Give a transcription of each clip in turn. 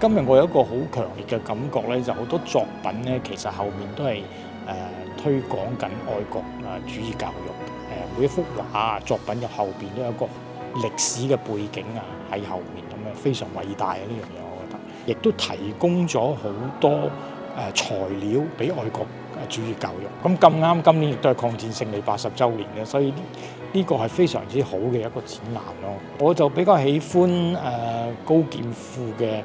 今日我有一個好強烈嘅感覺咧，就好多作品咧，其實後面都係推廣緊愛國主義教育。每一幅畫作品嘅後邊都有一個歷史嘅背景喺後面咁樣，非常偉大呢樣嘢，我覺得。亦都提供咗好多材料俾愛國主義教育。咁咁啱今年亦都係抗戰勝利80週年嘅，所以呢個係非常之好嘅一個展覽咯。我就比較喜歡高劍父嘅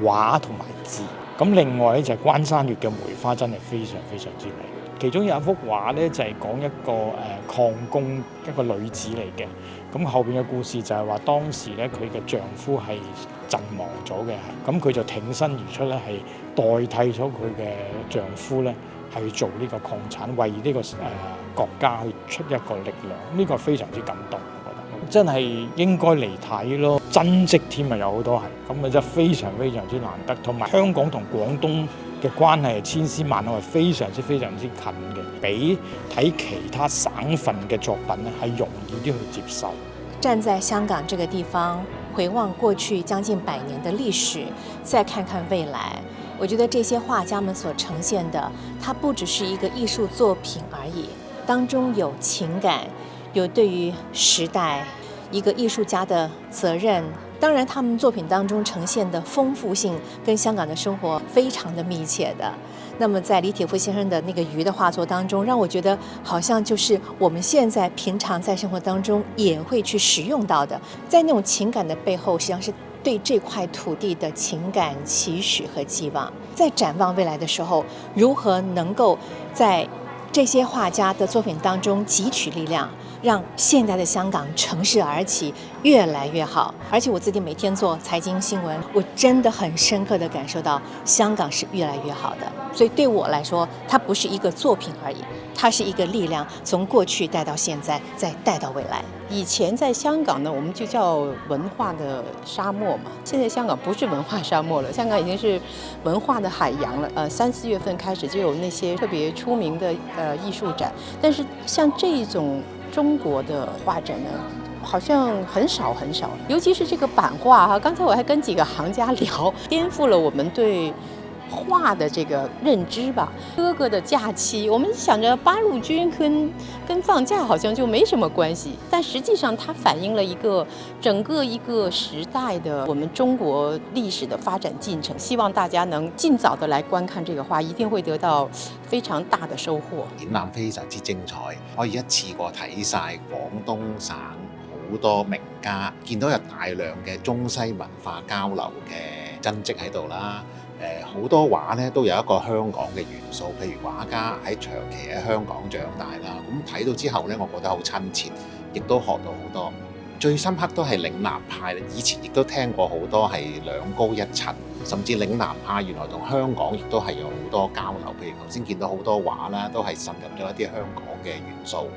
畫同埋字。咁另外咧就係關山月嘅梅花，真係非常非常之美。其中有一幅畫咧就係講一個礦工，一個女子嚟嘅。咁後邊嘅故事就係話當時咧佢嘅丈夫係陣亡咗嘅，咁佢就挺身而出咧，係代替咗佢嘅丈夫咧，係做呢個礦產，為呢個國家去出一個力量。呢個非常之感動，我覺得真係應該嚟睇咯，珍惜添啊，有好多係咁啊，真係非常非常之難得。同埋香港同廣東嘅關係係千絲萬縷，係非常之近嘅，比睇其他省份嘅作品咧係容易啲去接受。站在香港這個地方，回望過去將近100年的歷史，再看看未來，我覺得這些畫家們所呈現的，它不只是一個藝術作品而已，當中有情感，有對於時代一個藝術家的責任。當然，他們作品當中呈現的豐富性跟香港的生活非常的密切的。那麼在李鐵夫先生的那個魚的畫作當中，讓我覺得好像就是我們現在平常在生活當中也會去使用到的。在那種情感的背後，實際上是對這塊土地的情感期許和寄望。在展望未來的時候，如何能夠在這些畫家的作品當中汲取力量，讓現在的香港乘勢而起，越來越好。而且我自己每天做財經新聞，我真的很深刻地感受到香港是越來越好的。所以對我來說，它不是一個作品而已，它是一個力量，從過去帶到現在，再帶到未來。以前在香港呢，我們就叫文化的沙漠嘛。現在香港不是文化沙漠了，香港已經是文化的海洋了。3、4月份開始就有那些特別出名的藝術展，但是像這種中國的畫展呢，好像很少很少，尤其是這個版畫哈。剛才我還跟幾個行家聊，顛覆了我們對畫的這個認知吧。哥哥的假期，我們想着八路軍跟放假好像就沒什麼關係，但實際上它反映了整個一個時代的我們中國歷史的發展進程。希望大家能盡早的來觀看這個畫，一定會得到非常大的收穫。展覽非常之精彩，可以一次過睇晒廣東省好多名家，見到有大量嘅中西文化交流嘅真跡喺度啦。好多畫咧都有一個香港嘅元素，譬如畫家喺長期喺香港長大啦，咁睇到之後咧，我覺得好親切，亦都學到好多。最深刻都係嶺南派，以前亦都聽過好多係兩高一陳，甚至嶺南派原來同香港亦都係有好多交流，譬如頭先見到好多畫啦，都係滲入咗一啲香港嘅元素。